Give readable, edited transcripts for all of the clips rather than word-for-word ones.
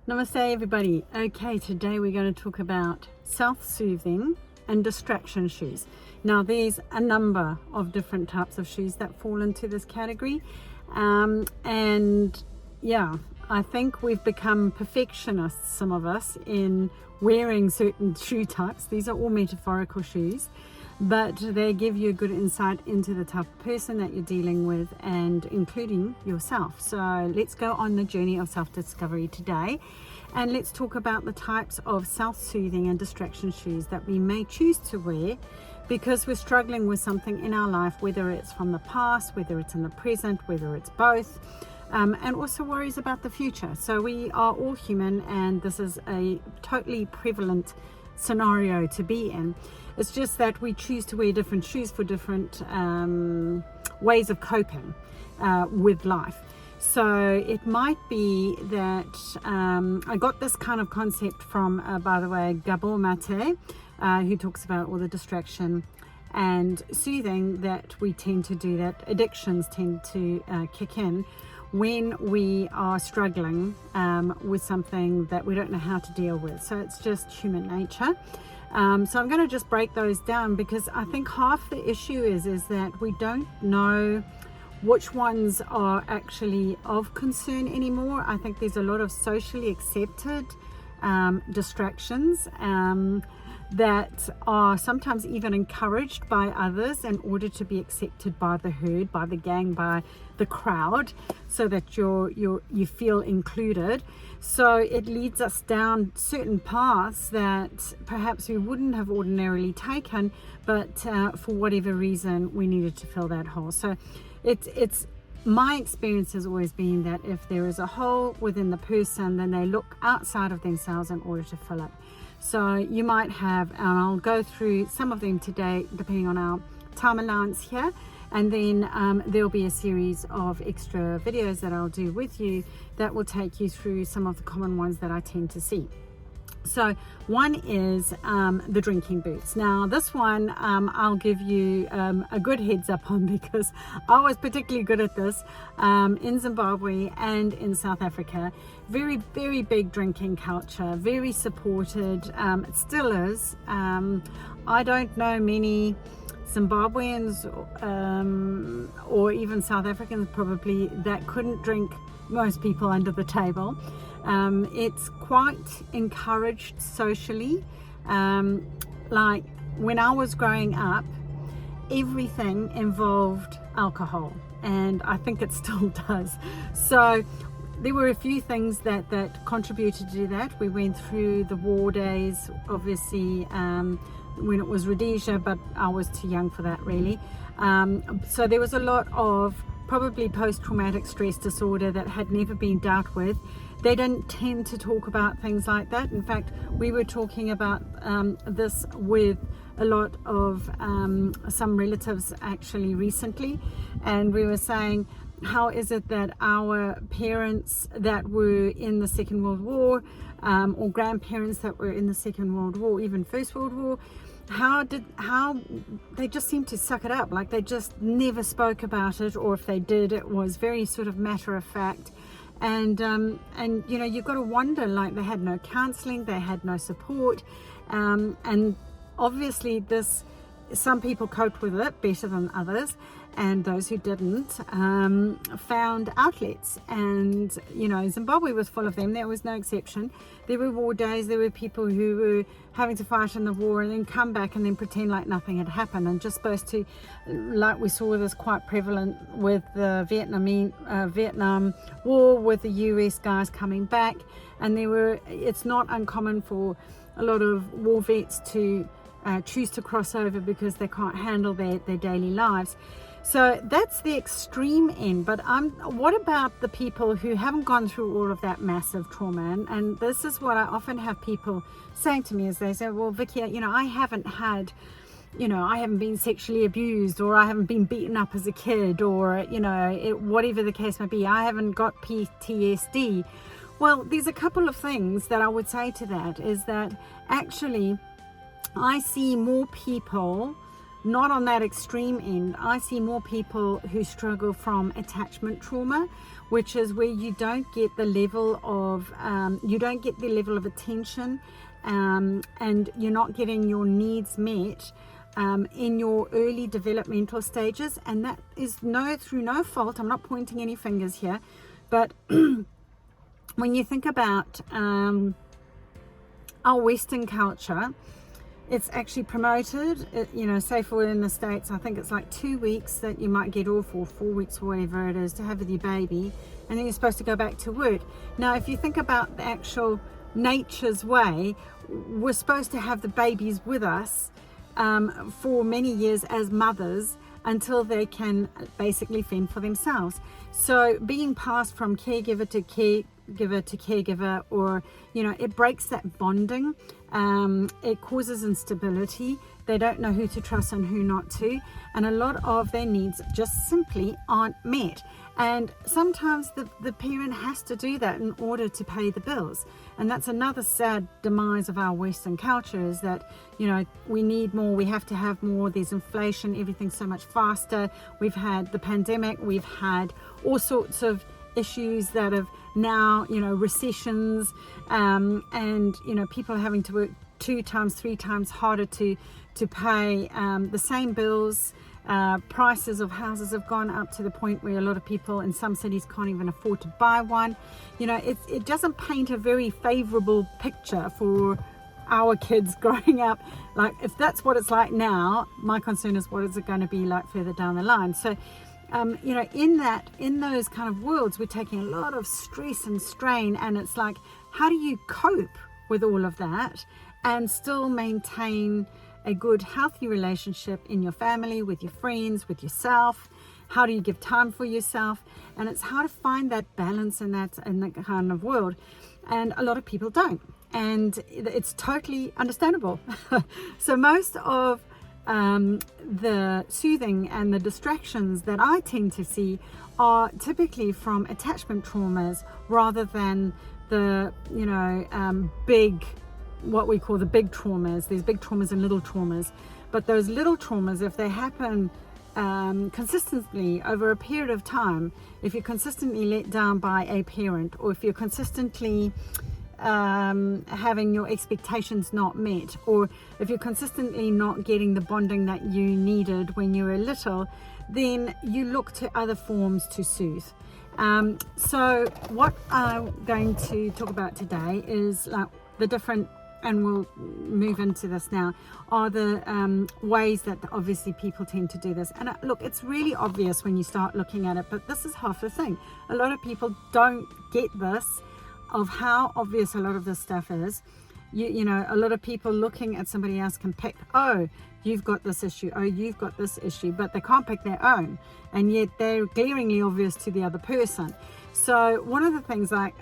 Namaste everybody. Okay, today we're going to talk about self-soothing and distraction shoes. Now there's a number of different types of shoes that fall into this category, and yeah, I think we've become perfectionists, some of us, in wearing certain shoe types. These are all metaphorical shoes, but they give you a good insight into the type of person that you're dealing with, and including yourself. So let's go on the journey of self-discovery today, and let's talk about the types of self-soothing and distraction shoes that we may choose to wear because we're struggling with something in our life, whether it's from the past, whether it's in the present, whether it's both, and also worries about the future. So we are all human, and this is a totally prevalent scenario to be in. It's just that we choose to wear different shoes for different ways of coping with life. So it might be that I got this kind of concept from, by the way, Gabor Mate, who talks about all the distraction and soothing that we tend to do, that addictions tend to kick in when we are struggling with something that we don't know how to deal with. So it's just human nature. So I'm going to just break those down, because I think half the issue is that we don't know which ones are actually of concern anymore. I think there's a lot of socially accepted distractions that are sometimes even encouraged by others in order to be accepted by the herd, by the gang, by the crowd, so that you feel included. So it leads us down certain paths that perhaps we wouldn't have ordinarily taken, but for whatever reason we needed to fill that hole. So it's my experience has always been that if there is a hole within the person, then they look outside of themselves in order to fill it. So you might have, and I'll go through some of them today depending on our time allowance here, and then there'll be a series of extra videos that I'll do with you that will take you through some of the common ones that I tend to see. So one is the drinking boots. Now this one I'll give you a good heads up on, because I was particularly good at this in Zimbabwe and in South Africa. Very, very big drinking culture, very supported. It still is. I don't know many Zimbabweans or even South Africans probably that couldn't drink most people under the table. It's quite encouraged socially. Like when I was growing up, everything involved alcohol, and I think it still does. So there were a few things that contributed to that. We went through the war days, obviously, when it was Rhodesia, but I was too young for that really. So there was a lot of probably post-traumatic stress disorder that had never been dealt with. They didn't tend to talk about things like that. In fact, we were talking about this with a lot of some relatives actually recently, and we were saying, how is it that our parents that were in the Second World War, or grandparents that were in the Second World War, even First World War, how they just seemed to suck it up, like they just never spoke about it, or if they did, it was very sort of matter of fact. And you know, you've got to wonder, like, they had no counseling, they had no support, and obviously this, some people coped with it better than others, and those who didn't found outlets. And you know, Zimbabwe was full of them. There was no exception. There were war days, there were people who were having to fight in the war and then come back and then pretend like nothing had happened, and just supposed to, like we saw this quite prevalent with the Vietnam War, with the US guys coming back, and it's not uncommon for a lot of war vets to choose to cross over because they can't handle their daily lives. So that's the extreme end. But what about the people who haven't gone through all of that massive trauma? And this is what I often have people saying to me, is they say, well, Vicki, you know, I haven't been sexually abused, or I haven't been beaten up as a kid, or, you know, whatever the case may be, I haven't got PTSD. Well, there's a couple of things that I would say to that, is that actually I see more people not on that extreme end. I see more people who struggle from attachment trauma, which is where you don't get the level of attention, and you're not getting your needs met in your early developmental stages. And that is through no fault. I'm not pointing any fingers here, but when you think about our Western culture, it's actually promoted, say for in the States, I think it's like 2 weeks that you might get off, or 4 weeks, or whatever it is, to have with your baby, and then you're supposed to go back to work. Now, if you think about the actual nature's way, we're supposed to have the babies with us for many years as mothers, until they can basically fend for themselves. So being passed from caregiver to caregiver, or it breaks that bonding. It causes instability. They don't know who to trust and who not to, and a lot of their needs just simply aren't met. And sometimes the parent has to do that in order to pay the bills. And that's another sad demise of our Western culture, is that we need more, we have to have more, there's inflation, everything's so much faster. We've had the pandemic, we've had all sorts of issues that have now, recessions, and people are having to work 2 times, 3 times harder to pay the same bills. Prices of houses have gone up to the point where a lot of people in some cities can't even afford to buy one. It doesn't paint a very favorable picture for our kids growing up. Like, if that's what it's like now, my concern is, what is it going to be like further down the line? So in those kind of worlds, we're taking a lot of stress and strain, and it's like, how do you cope with all of that and still maintain a good, healthy relationship in your family, with your friends, with yourself? How do you give time for yourself? And it's how to find that balance in that kind of world. And a lot of people don't, and it's totally understandable. So most of the soothing and the distractions that I tend to see are typically from attachment traumas, rather than the big, what we call the big traumas. There's big traumas and little traumas, but those little traumas, if they happen consistently over a period of time, if you're consistently let down by a parent, or if you're consistently having your expectations not met, or if you're consistently not getting the bonding that you needed when you were little, then you look to other forms to soothe. So what I'm going to talk about today is like the different, and we'll move into this now, are the ways that obviously people tend to do this. And look, it's really obvious when you start looking at it, but this is half the thing. A lot of people don't get this, of how obvious a lot of this stuff is. A lot of people looking at somebody else can pick, oh, you've got this issue, oh, you've got this issue, but they can't pick their own, and yet they're glaringly obvious to the other person. So one of the things, like,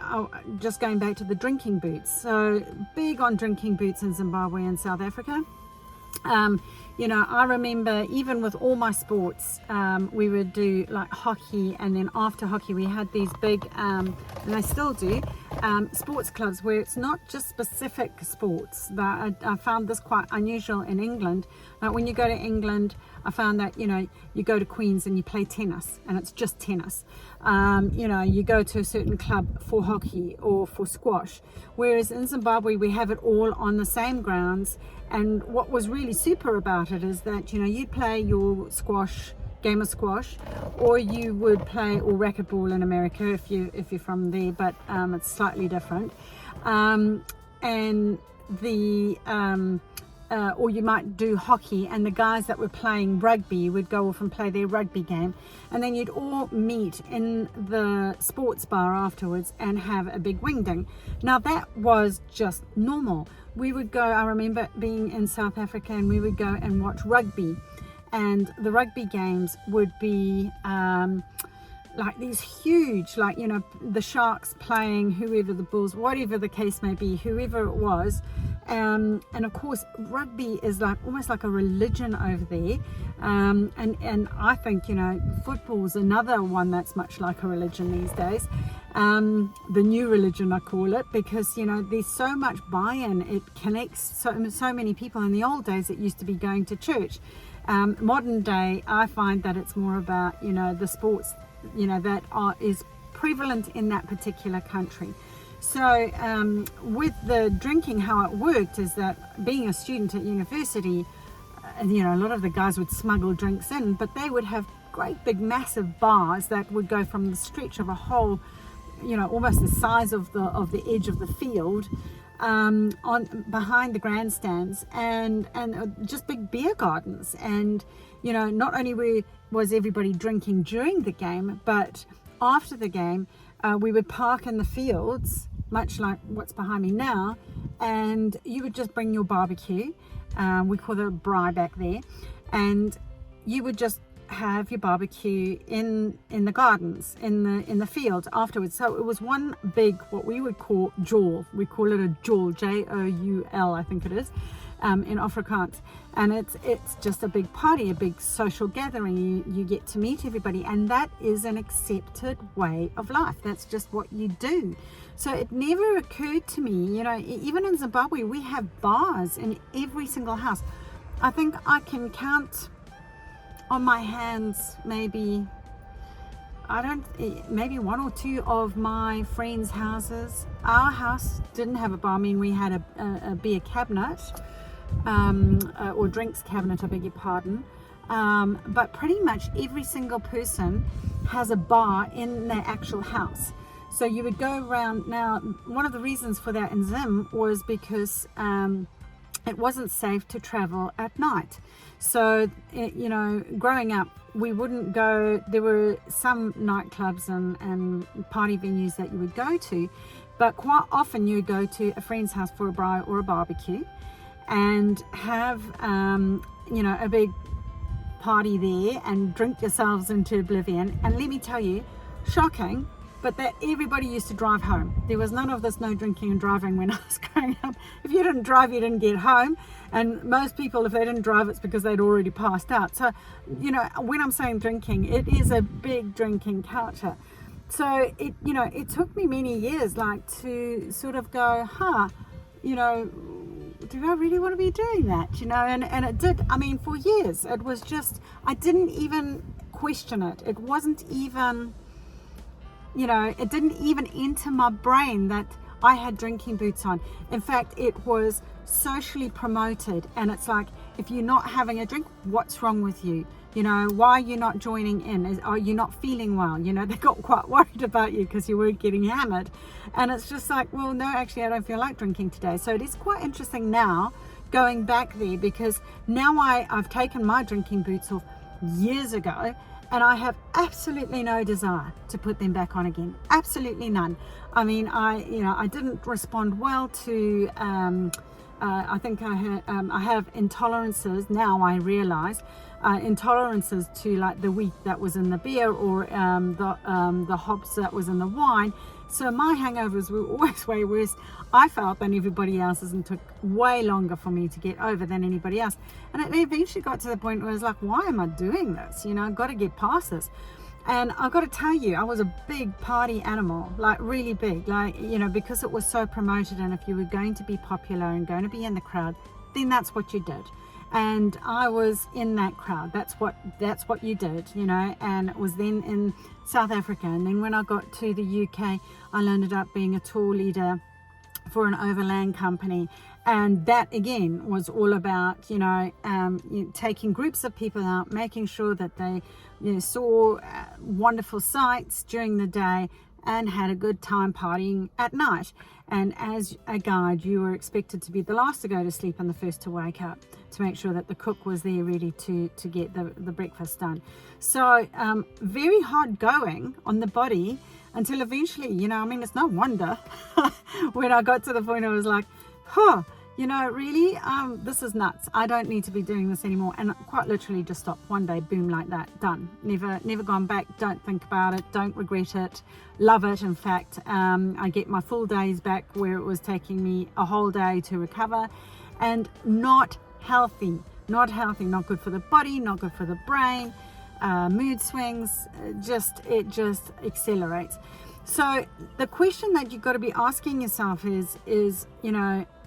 just going back to the drinking boots, so big on drinking boots in Zimbabwe and South Africa. I remember even with all my sports, we would do like hockey, and then after hockey we had these big, and I still do, sports clubs where it's not just specific sports. But I found this quite unusual in England. Like, when you go to England, I found that, you go to Queen's and you play tennis, and it's just tennis. You go to a certain club for hockey or for squash, whereas in Zimbabwe we have it all on the same grounds. And what was really super about it is that, you'd play your game of squash, or you would play, or racquetball in America if you're from there, but it's slightly different. Or you might do hockey, and the guys that were playing rugby would go off and play their rugby game, and then you'd all meet in the sports bar afterwards and have a big wingding. Now that was just normal. We would go, I remember being in South Africa, and we would go and watch rugby, and the rugby games would be like these huge, the Sharks playing whoever, the Bulls, whatever the case may be, whoever it was. And of course, rugby is like almost like a religion over there. And I think, football's another one that's much like a religion these days. The new religion, I call it, because, there's so much buy-in. It connects so many people. In the old days, it used to be going to church. Modern day, I find that it's more about, the sports, that is prevalent in that particular country. So with the drinking, how it worked is that being a student at university, a lot of the guys would smuggle drinks in, but they would have great big massive bars that would go from the stretch of a whole, almost the size of the edge of the field, on behind the grandstands, and just big beer gardens. And not only was everybody drinking during the game, but after the game, we would park in the fields, much like what's behind me now, and you would just bring your barbecue. We call it a braai back there, and you would just have your barbecue in the gardens, in the fields afterwards. So it was one big, what we would call joul. We call it a joul, Joul, I think it is, in Afrikaans. And it's just a big party, a big social gathering. You get to meet everybody, and that is an accepted way of life. That's just what you do. So it never occurred to me, even in Zimbabwe, we have bars in every single house. I think I can count on my hands maybe one or two of my friends' houses. Our house didn't have a bar. I mean, we had a beer cabinet, or drinks cabinet, I beg your pardon. But pretty much every single person has a bar in their actual house. So you would go around. Now, one of the reasons for that in Zim was because it wasn't safe to travel at night. So, growing up, we wouldn't go. There were some nightclubs and party venues that you would go to, but quite often you would go to a friend's house for a braai or a barbecue and have, a big party there and drink yourselves into oblivion. And let me tell you, shocking, but that everybody used to drive home. There was none of this no drinking and driving when I was growing up. If you didn't drive, you didn't get home. And most people, if they didn't drive, it's because they'd already passed out. So, when I'm saying drinking, it is a big drinking culture. So it took me many years to sort of go, do I really want to be doing that? And it did. I mean, for years, it was just, I didn't even question it. It wasn't even, it didn't even enter my brain that I had drinking boots on. In fact, it was socially promoted, and it's like, if you're not having a drink, what's wrong with you? Why are you not joining in? Are you not feeling well? They got quite worried about you because you weren't getting hammered. And it's just like, well, no, actually, I don't feel like drinking today. So it is quite interesting now going back there, because now I've taken my drinking boots off years ago, and I have absolutely no desire to put them back on again. Absolutely none. I mean, I didn't respond well to, I think I have intolerances now, I realize, intolerances to like the wheat that was in the beer, or the hops that was in the wine. So my hangovers were always way worse, I felt, than everybody else's, and took way longer for me to get over than anybody else. And it eventually got to the point where I was like, why am I doing this? I've got to get past this. And I've got to tell you, I was a big party animal, like really big, because it was so promoted. And if you were going to be popular and going to be in the crowd, then that's what you did. And I was in that crowd. That's what you did, and it was then in South Africa. And then when I got to the UK, I ended up being a tour leader for an overland company. And that again was all about, taking groups of people out, making sure that they saw wonderful sights during the day and had a good time partying at night. And as a guide, you were expected to be the last to go to sleep and the first to wake up, to make sure that the cook was there ready to get the breakfast done. So very hard going on the body, until eventually, it's no wonder when I got to the point I was like, really, this is nuts. I don't need to be doing this anymore. And quite literally just stopped one day, boom, like that, done. Never gone back. Don't think about it. Don't regret it. Love it. In fact, I get my full days back, where it was taking me a whole day to recover. And not healthy, not good for the body, not good for the brain. Mood swings, it just accelerates. So the question that you've got to be asking yourself is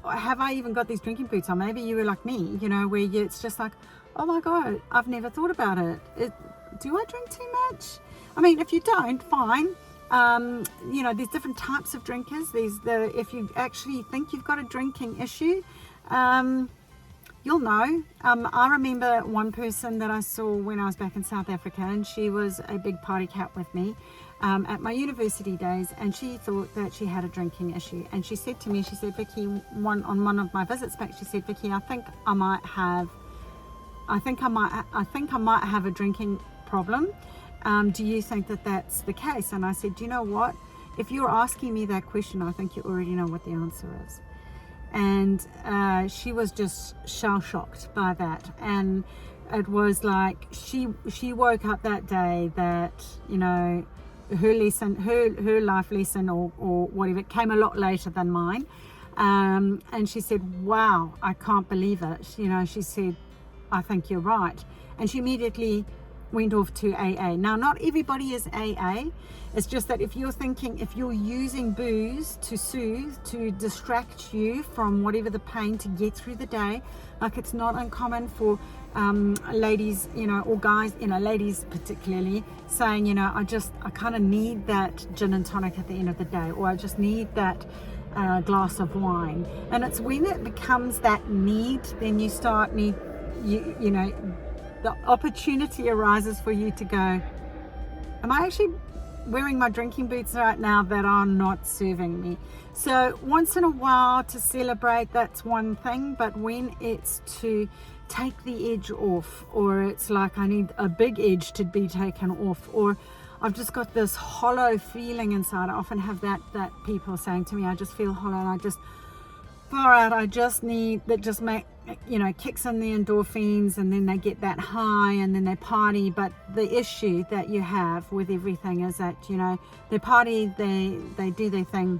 have I even got these drinking boots on? Maybe you were like me, where it's just like, oh my God, I've never thought about it. Do I drink too much? I mean, if you don't, fine. There's different types of drinkers. If you actually think you've got a drinking issue, you'll know. I remember one person that I saw when I was back in South Africa, and she was a big party cat with me at my university days, and she thought that she had a drinking issue. And she said to me, she said, Vicki, on one of my visits back, she said, Vicki, I think I might have a drinking problem. Do you think that that's the case? And I said, do you know what? If you're asking me that question, I think you already know what the answer is. And she was just shell-shocked by that. And it was like she woke up that day that, her lesson, her life lesson or whatever, it came a lot later than mine. And she said, wow, I can't believe it. She said, I think you're right. And she immediately went off to AA. Now, not everybody is AA. It's just that if you're using booze to soothe, to distract you from whatever the pain to get through the day, like it's not uncommon for ladies, or guys, ladies particularly, saying, I kind of need that gin and tonic at the end of the day, or I just need that glass of wine. And it's when it becomes that need, then you start the opportunity arises for you to go, am I actually wearing my drinking boots right now that are not serving me? So once in a while to celebrate, that's one thing, but when it's to take the edge off, or it's like I need a big edge to be taken off, or I've just got this hollow feeling inside. I often have that people saying to me, I just feel hollow, and I just far out, I just need that, just make kicks in the endorphins, and then they get that high and then they party. But the issue that you have with everything is that they party, they do their thing,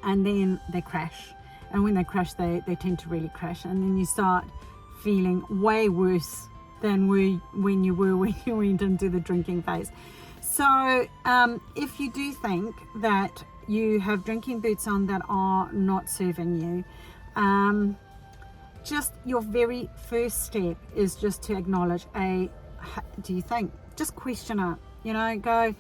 and then they crash. And when they crash, they tend to really crash, and then you start feeling way worse than when you went into the drinking phase. So if you do think that you have drinking boots on that are not serving you, just your very first step is just to acknowledge, do you think, just question it, go,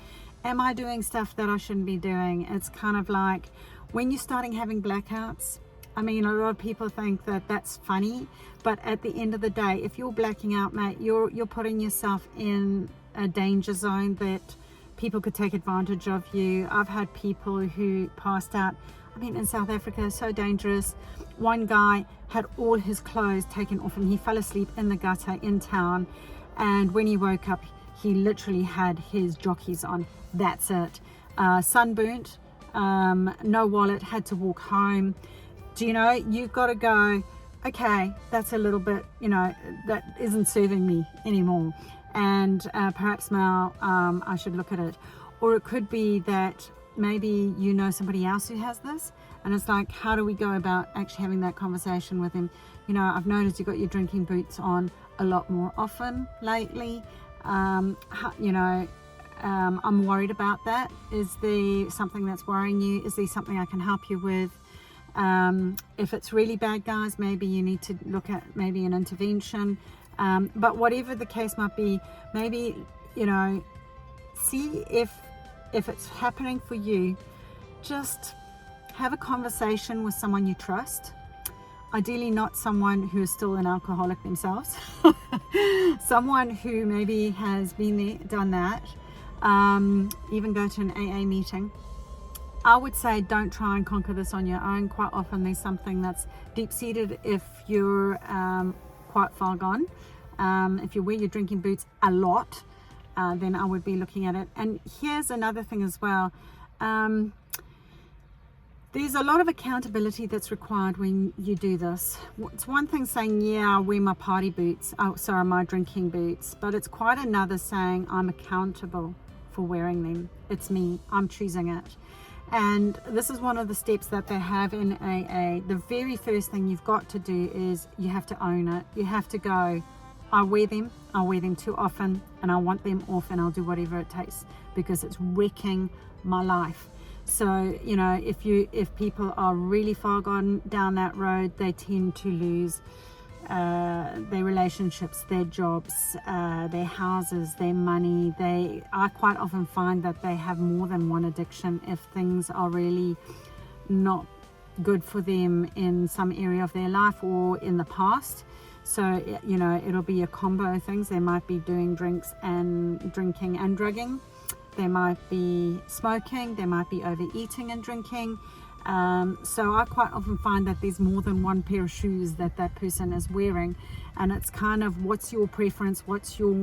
am I doing stuff that I shouldn't be doing? It's kind of like when you're starting having blackouts. I mean, a lot of people think that that's funny, but at the end of the day, if you're blacking out, mate, you're putting yourself in a danger zone that people could take advantage of you. I've had people who passed out. I mean, in South Africa, it's so dangerous. One guy had all his clothes taken off him. He fell asleep in the gutter in town, and when he woke up, he literally had his jockeys on. That's it. Sunburnt, no wallet, had to walk home. Do you've got to go, okay, that's a little bit, that isn't serving me anymore. And perhaps now I should look at it. Or it could be that maybe somebody else who has this, and it's like, how do we go about actually having that conversation with him? I've noticed you've got your drinking boots on a lot more often lately. I'm worried about that. Is there something that's worrying you? Is there something I can help you with? If it's really bad, guys, maybe you need to look at maybe an intervention. But whatever the case might be, maybe, see if it's happening for you. Just have a conversation with someone you trust. Ideally not someone who is still an alcoholic themselves. Someone who maybe has been there, done that. Even go to an AA meeting. I would say don't try and conquer this on your own. Quite often there's something that's deep-seated if you're quite far gone. If you wear your drinking boots a lot, then I would be looking at it. And here's another thing as well. There's a lot of accountability that's required when you do this. It's one thing saying, yeah, I wear my party boots, my drinking boots, but it's quite another saying, I'm accountable for wearing them. It's me, I'm choosing it. And this is one of the steps that they have in AA. The very first thing you've got to do is you have to own it. You have to go, I wear them too often, and I want them off, and I'll do whatever it takes because it's wrecking my life. So, if people are really far gone down that road, they tend to lose their relationships, their jobs, their houses, their money. I quite often find that they have more than one addiction if things are really not good for them in some area of their life or in the past. So, you know, it'll be a combo of things. They might be doing drinking and drugging. They might be smoking. They might be overeating and drinking. So I quite often find that there's more than one pair of shoes that person is wearing, and it's kind of what's your preference, what's your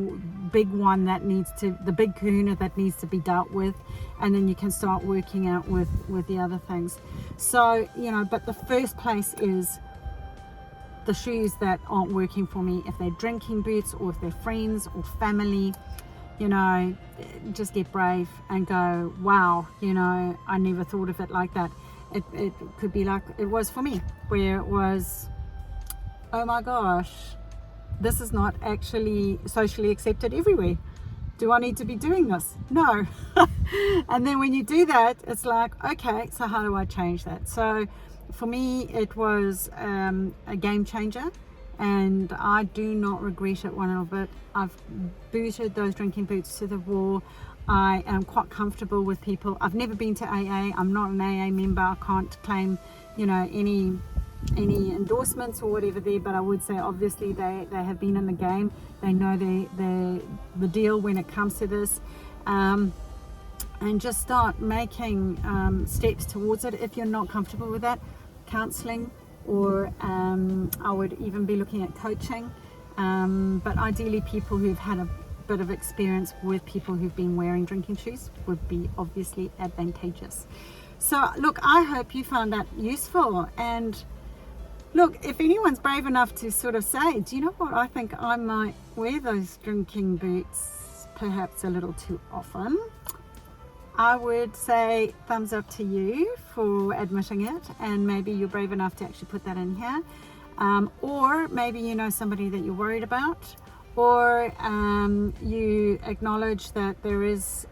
big one that the big kahuna that needs to be dealt with, and then you can start working out with the other things. So, you know, but the first place is the shoes that aren't working for me. If they're drinking boots, or if they're friends or family, you know, just get brave and go, wow, you know, I never thought of it like that. It could be like it was for me, where it was, oh my gosh, this is not actually socially accepted everywhere. Do I need to be doing this? No. And then when you do that, it's like, okay, so how do I change that? So for me, it was a game changer, and I do not regret it one little bit. I've booted those drinking boots to the wall. I am quite comfortable with people. I've never been to AA. I'm not an AA member. I can't claim, you know, any endorsements or whatever there, but I would say obviously they have been in the game. They know the deal when it comes to this, and just start making steps towards it. If you're not comfortable with that, counseling, or I would even be looking at coaching, but ideally people who've had a bit of experience with people who've been wearing drinking shoes would be obviously advantageous. So look, I hope you found that useful, and look, if anyone's brave enough to sort of say, do you know what, I think I might wear those drinking boots perhaps a little too often, I would say thumbs up to you for admitting it, and maybe you're brave enough to actually put that in here, or maybe you know somebody that you're worried about, or you acknowledge that there is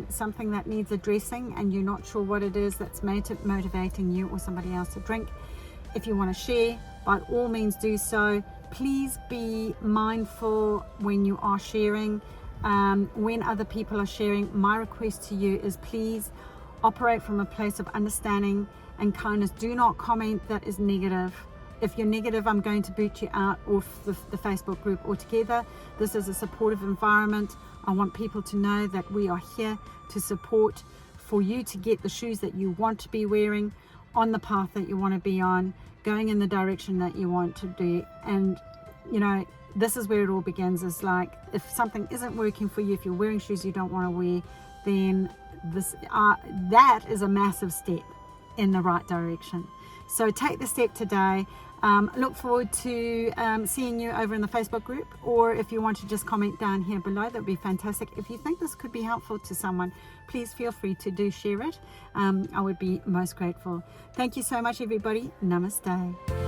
something that needs addressing and you're not sure what it is that's motivating you or somebody else to drink. If you want to share, by all means do so. Please be mindful when you are sharing. When other people are sharing, my request to you is please operate from a place of understanding and kindness. Do not comment that is negative. If you're negative, I'm going to boot you out of the Facebook group altogether. This is a supportive environment. I want people to know that we are here to support, for you to get the shoes that you want to be wearing, on the path that you want to be on, going in the direction that you want to do. And you know, this is where it all begins, is like, if something isn't working for you, if you're wearing shoes you don't want to wear, then that is a massive step in the right direction. So take the step today. Look forward to seeing you over in the Facebook group, or if you want to just comment down here below, that would be fantastic. If you think this could be helpful to someone, please feel free to share it. I would be most grateful. Thank you so much, everybody. Namaste.